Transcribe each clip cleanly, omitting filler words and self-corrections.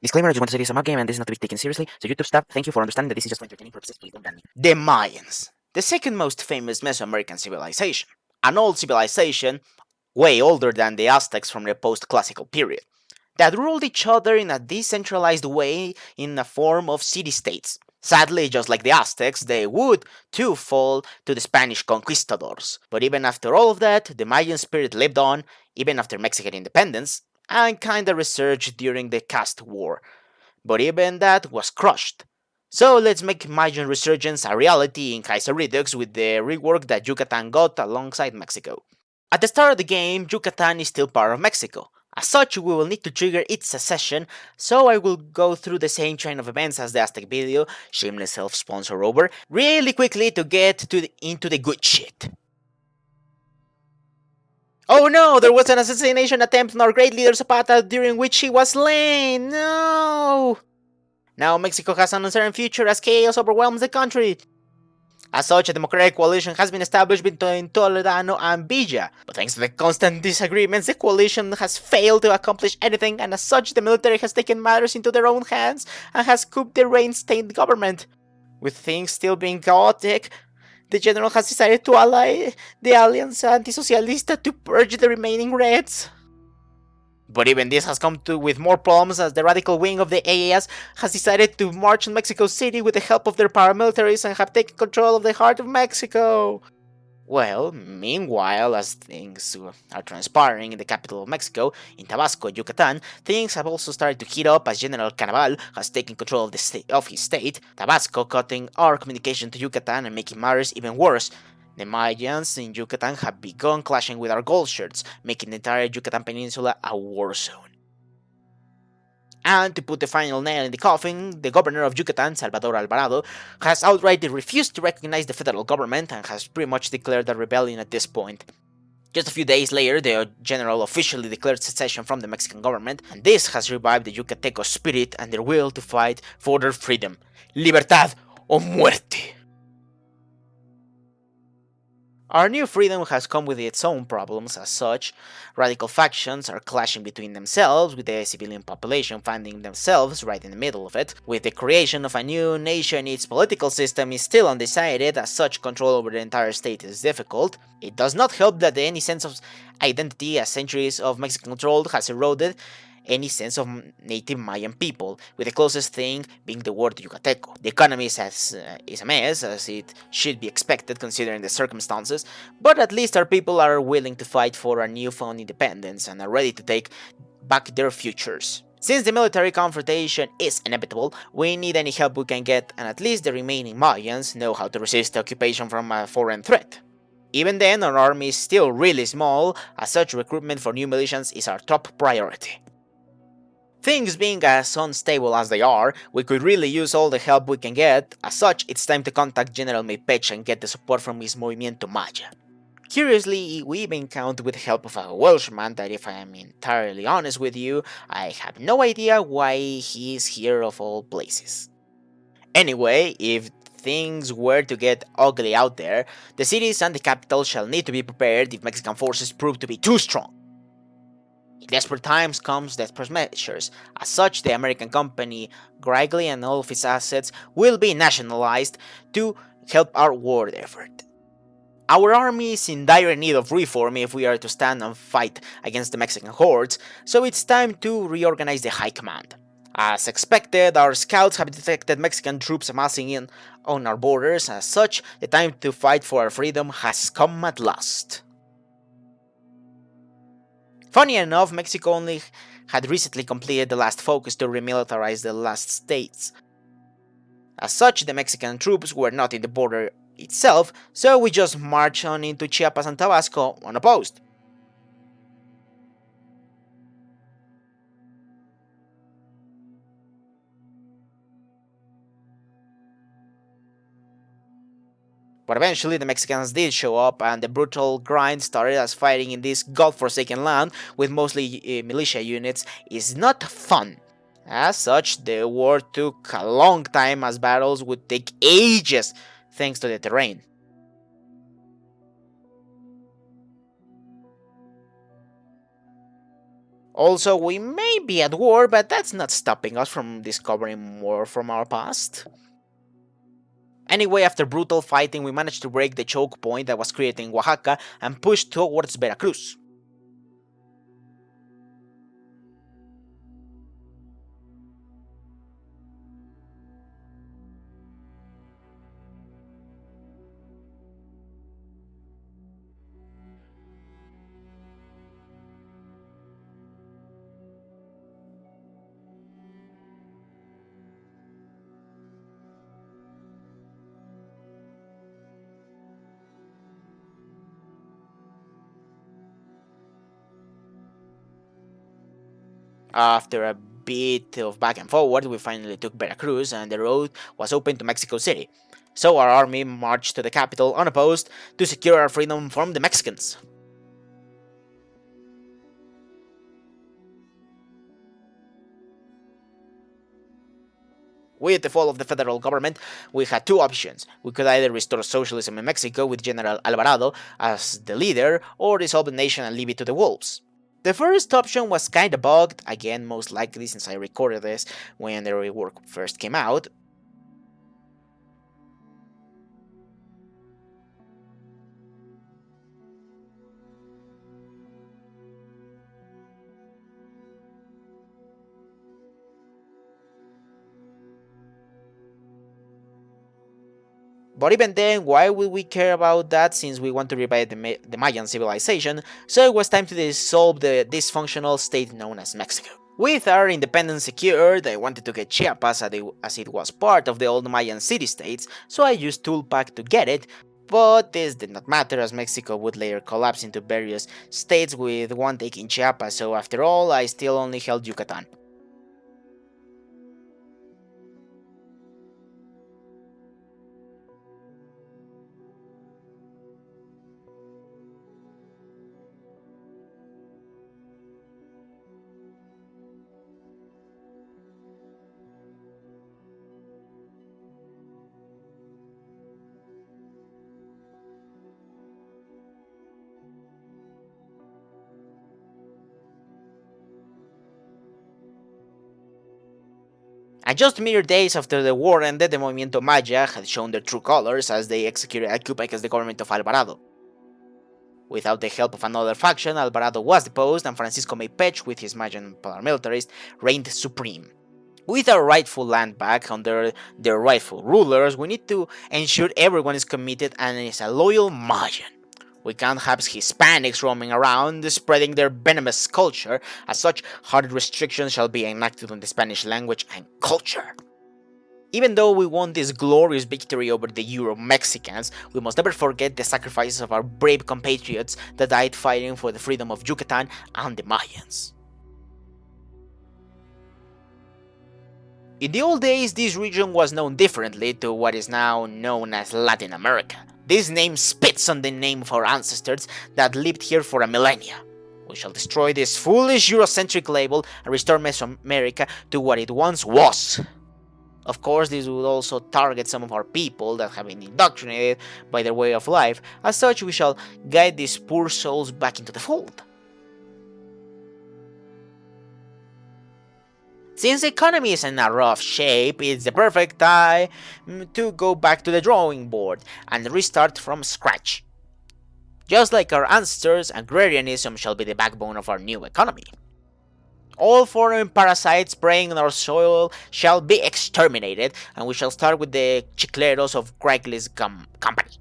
Disclaimer, I just want to say this is a mock game and this is not to be taken seriously, so YouTube staff, thank you for understanding that this is just for entertaining purposes, please don't ban me. The Mayans, the second most famous Mesoamerican civilization. An old civilization, way older than the Aztecs from the post-classical period, that ruled each other in a decentralized way in the form of city-states. Sadly, just like the Aztecs, they would too fall to the Spanish conquistadors. But even after all of that, the Mayan spirit lived on, even after Mexican independence, and kinda resurged during the Caste War. But even that was crushed. So let's make Mayan resurgence a reality in Kaiserredux with the rework that Yucatan got alongside Mexico. At the start of the game, Yucatan is still part of Mexico. As such, we will need to trigger its secession, so I will go through the same train of events as the Aztec video, shameless self-sponsor over, really quickly to get into the good shit. Oh no, there was an assassination attempt on our great leader Zapata during which he was slain. No! Now Mexico has an uncertain future as chaos overwhelms the country. As such, a democratic coalition has been established between Toledano and Villa, but thanks to the constant disagreements, the coalition has failed to accomplish anything, and as such, the military has taken matters into their own hands and has couped the rain-stained government. With things still being chaotic, the general has decided to ally the Alianza Antisocialista to purge the remaining Reds. But even this has come with more problems as the radical wing of the AAS has decided to march on Mexico City with the help of their paramilitaries and have taken control of the heart of Mexico. Well, meanwhile, as things are transpiring in the capital of Mexico, in Tabasco, Yucatan, things have also started to heat up as General Carnaval has taken control of his state, Tabasco cutting our communication to Yucatan and making matters even worse. The Mayans in Yucatan have begun clashing with our gold shirts, making the entire Yucatan Peninsula a war zone. And to put the final nail in the coffin, the governor of Yucatan, Salvador Alvarado, has outright refused to recognize the federal government and has pretty much declared a rebellion at this point. Just a few days later, the general officially declared secession from the Mexican government, and this has revived the Yucateco spirit and their will to fight for their freedom. Libertad o muerte! Our new freedom has come with its own problems. As such, radical factions are clashing between themselves, with the civilian population finding themselves right in the middle of it. With the creation of a new nation, its political system is still undecided, as such control over the entire state is difficult. It does not help that any sense of identity as centuries of Mexican control has eroded any sense of native Mayan people, with the closest thing being the word Yucateco. The economy is a mess, as it should be expected considering the circumstances, but at least our people are willing to fight for a newfound independence and are ready to take back their futures. Since the military confrontation is inevitable, we need any help we can get, and at least the remaining Mayans know how to resist the occupation from a foreign threat. Even then, our army is still really small, as such recruitment for new militias is our top priority. Things being as unstable as they are, we could really use all the help we can get. As such, it's time to contact General Maypech and get the support from his Movimiento Maya. Curiously, we even count with the help of a Welshman that, if I am entirely honest with you, I have no idea why he is here of all places. Anyway, if things were to get ugly out there, the cities and the capital shall need to be prepared if Mexican forces prove to be too strong. In desperate times comes desperate measures. As such, the American company Gallagher and all of its assets will be nationalized to help our war effort. Our army is in dire need of reform if we are to stand and fight against the Mexican hordes, so it's time to reorganize the high command. As expected, our scouts have detected Mexican troops amassing on our borders. As such, the time to fight for our freedom has come at last. Funny enough, Mexico only had recently completed the last focus to remilitarize the last states. As such, the Mexican troops were not in the border itself, so we just marched on into Chiapas and Tabasco unopposed. But eventually the Mexicans did show up, and the brutal grind started, as fighting in this godforsaken land with mostly militia units is not fun. As such, the war took a long time, as battles would take ages thanks to the terrain. Also, we may be at war, but that's not stopping us from discovering more from our past. Anyway, after brutal fighting, we managed to break the choke point that was created in Oaxaca and push towards Veracruz. After a bit of back and forward, we finally took Veracruz and the road was open to Mexico City. So our army marched to the capital unopposed to secure our freedom from the Mexicans. With the fall of the federal government, we had two options. We could either restore socialism in Mexico with General Alvarado as the leader, or dissolve the nation and leave it to the wolves. The first option was kinda bugged, again most likely since I recorded this when the rework first came out. But even then, why would we care about that since we want to revive the Mayan civilization, so it was time to dissolve the dysfunctional state known as Mexico. With our independence secured, I wanted to get Chiapas as it was part of the old Mayan city-states, so I used Toolpack to get it, but this did not matter as Mexico would later collapse into various states with one taking Chiapas, so after all, I still only held Yucatan. And just mere days after the war ended, the Movimiento Maya had shown their true colors as they executed a coup against the government of Alvarado. Without the help of another faction, Alvarado was deposed and Francisco Maypech, with his Mayan paramilitarists, reigned supreme. With our rightful land back under their rightful rulers, we need to ensure everyone is committed and is a loyal Mayan. We can't have Hispanics roaming around, spreading their venomous culture. As such, hard restrictions shall be enacted on the Spanish language and culture. Even though we won this glorious victory over the Euro-Mexicans, we must never forget the sacrifices of our brave compatriots that died fighting for the freedom of Yucatan and the Mayans. In the old days, this region was known differently to what is now known as Latin America. This name spits on the name of our ancestors that lived here for a millennia. We shall destroy this foolish Eurocentric label and restore Mesoamerica to what it once was. Of course, this would also target some of our people that have been indoctrinated by their way of life. As such, we shall guide these poor souls back into the fold. Since the economy is in a rough shape, it's the perfect time to go back to the drawing board and restart from scratch. Just like our ancestors, agrarianism shall be the backbone of our new economy. All foreign parasites preying on our soil shall be exterminated, and we shall start with the chicleros of Craigslist company.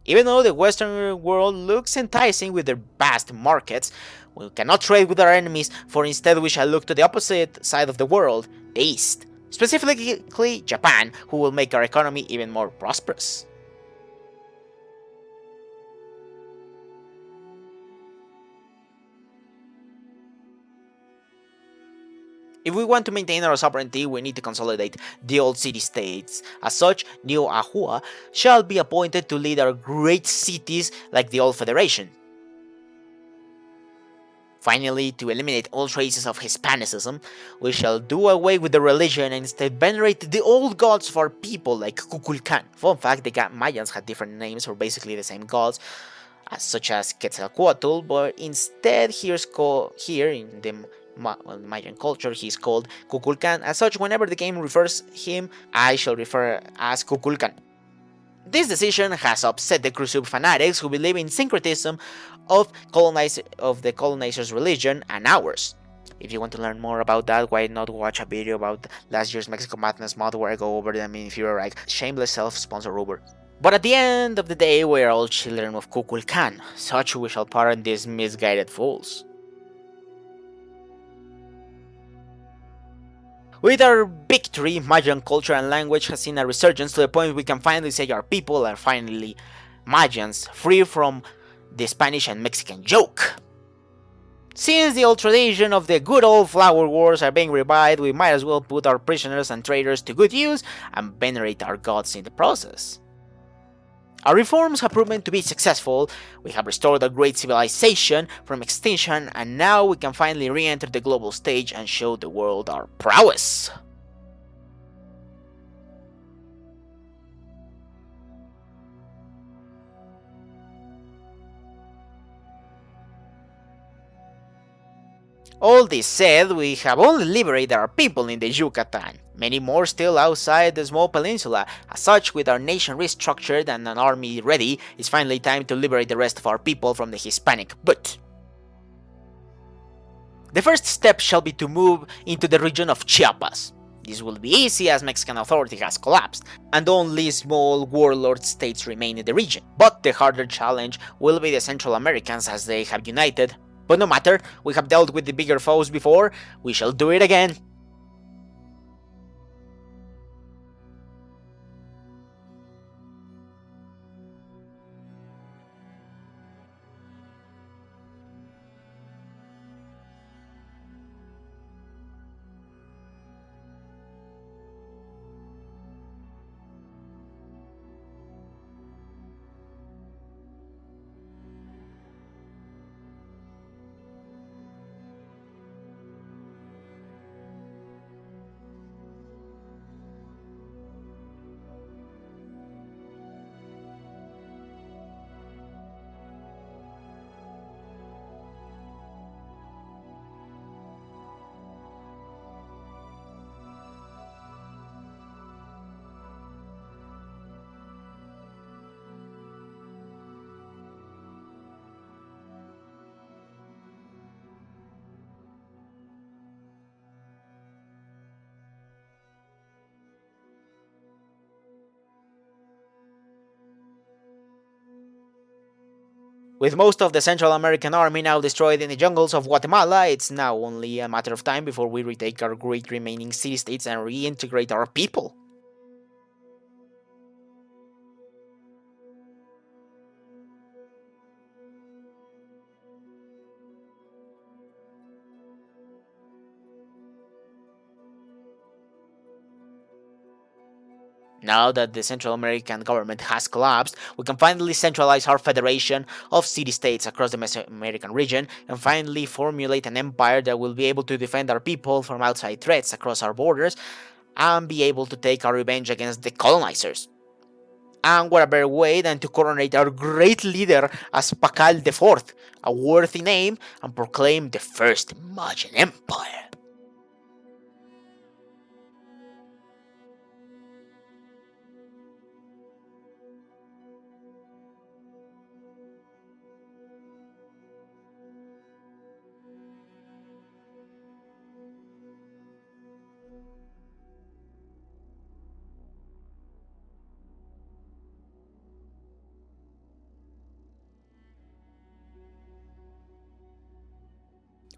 Even though the Western world looks enticing with their vast markets, we cannot trade with our enemies, for instead we shall look to the opposite side of the world, the East, specifically Japan, who will make our economy even more prosperous. If we want to maintain our sovereignty, we need to consolidate the old city-states. As such, New Ahua shall be appointed to lead our great cities like the old Federation. Finally, to eliminate all traces of Hispanicism, we shall do away with the religion and instead venerate the old gods of our people like Kukulkan. Fun fact, the Mayans had different names for basically the same gods, such as Quetzalcoatl, but instead here in the Mayan culture, he is called Kukulkan. As such, whenever the game refers him, I shall refer as Kukulkan. This decision has upset the Crusade fanatics who believe in syncretism of the colonizer's religion and ours. If you want to learn more about that, why not watch a video about last year's Mexico Madness mod where I go over them if you're like shameless self-sponsor Uber. But at the end of the day, we are all children of Kukulkan, such we shall pardon these misguided fools. With our victory, Mayan culture and language has seen a resurgence to the point we can finally say our people are finally Mayans, free from the Spanish and Mexican joke. Since the old tradition of the good old flower wars are being revived, we might as well put our prisoners and traitors to good use and venerate our gods in the process. Our reforms have proven to be successful, we have restored a great civilization from extinction, and now we can finally re-enter the global stage and show the world our prowess. All this said, we have only liberated our people in the Yucatan, many more still outside the small peninsula. As such, with our nation restructured and an army ready, it's finally time to liberate the rest of our people from the Hispanic butt. The first step shall be to move into the region of Chiapas. This will be easy as Mexican authority has collapsed, and only small warlord states remain in the region. But the harder challenge will be the Central Americans as they have united. But no matter, we have dealt with the bigger foes before, we shall do it again. With most of the Central American army now destroyed in the jungles of Guatemala, it's now only a matter of time before we retake our great remaining city-states and reintegrate our people. Now that the Central American government has collapsed, we can finally centralize our federation of city-states across the Mesoamerican region and finally formulate an empire that will be able to defend our people from outside threats across our borders and be able to take our revenge against the colonizers. And what a better way than to coronate our great leader as Pakal IV, a worthy name, and proclaim the first Mayan Empire.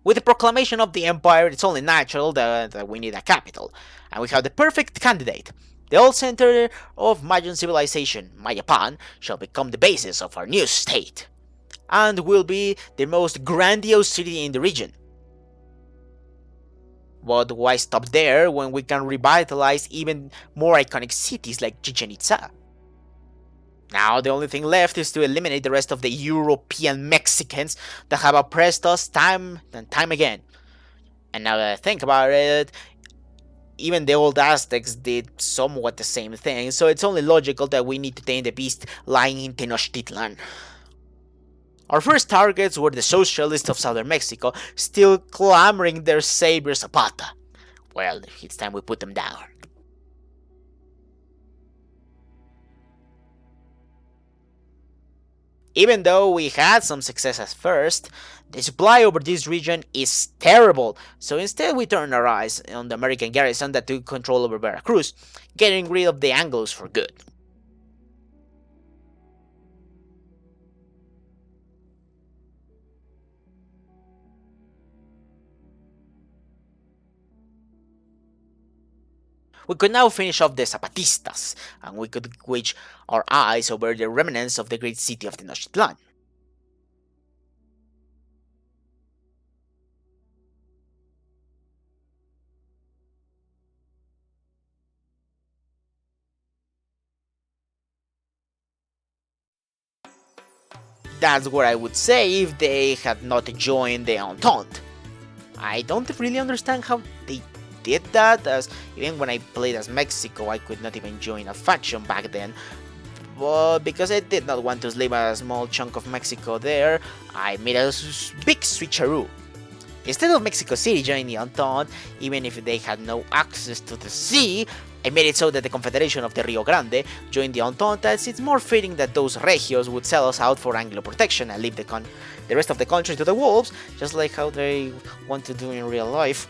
With the proclamation of the empire, it's only natural that we need a capital, and we have the perfect candidate. The old center of Mayan civilization, Mayapan, shall become the basis of our new state, and will be the most grandiose city in the region. But why stop there when we can revitalize even more iconic cities like Chichen Itza? Now the only thing left is to eliminate the rest of the European Mexicans that have oppressed us time and time again. And now that I think about it, even the old Aztecs did somewhat the same thing, so it's only logical that we need to tame the beast lying in Tenochtitlan. Our first targets were the socialists of southern Mexico, still clamoring their savior Zapata. Well, it's time we put them down. Even though we had some success at first, the supply over this region is terrible, so instead we turned our eyes on the American garrison that took control over Veracruz, getting rid of the Anglos for good. We could now finish off the Zapatistas, and we could switch our eyes over the remnants of the great city of Tenochtitlan. That's what I would say if they had not joined the Entente. I don't really understand how they did that, as even when I played as Mexico, I could not even join a faction back then. But because I did not want to leave a small chunk of Mexico there, I made a big switcheroo. Instead of Mexico City joining the Entente, even if they had no access to the sea, I made it so that the Confederation of the Rio Grande joined the Entente, as it's more fitting that those regios would sell us out for Anglo protection and leave the rest of the country to the wolves, just like how they want to do in real life.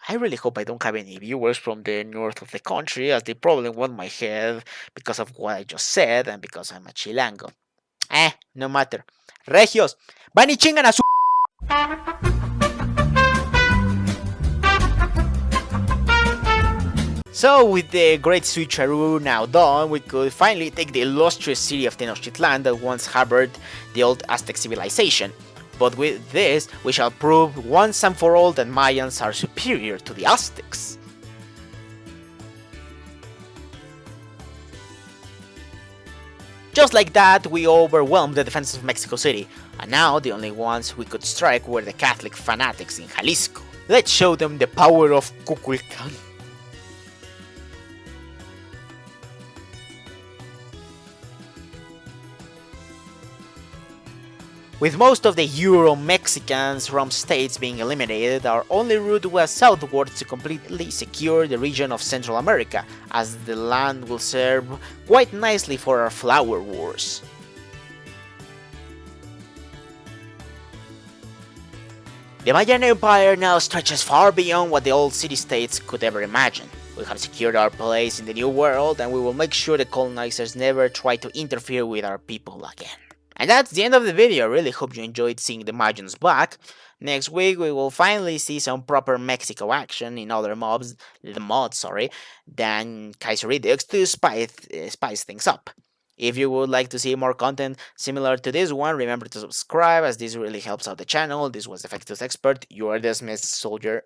I really hope I don't have any viewers from the north of the country, as they probably want my head because of what I just said and because I'm a chilango. No matter. Regios, van y chingan a su... So, with the great switcheroo now done, we could finally take the illustrious city of Tenochtitlan that once harbored the old Aztec civilization. But with this, we shall prove once and for all that Mayans are superior to the Aztecs. Just like that, we overwhelmed the defenses of Mexico City, and now the only ones we could strike were the Catholic fanatics in Jalisco. Let's show them the power of Kukulkan. With most of the Euro-Mexicans from states being eliminated, our only route was southwards to completely secure the region of Central America, as the land will serve quite nicely for our flower wars. The Mayan Empire now stretches far beyond what the old city-states could ever imagine. We have secured our place in the New World, and we will make sure the colonizers never try to interfere with our people again. And that's the end of the video. I really hope you enjoyed seeing the Mayans back. Next week we will finally see some proper Mexico action in other mods than Kaiserredux to spice things up. If you would like to see more content similar to this one, remember to subscribe, as this really helps out the channel. This was Effectus Expert, your dismissed soldier.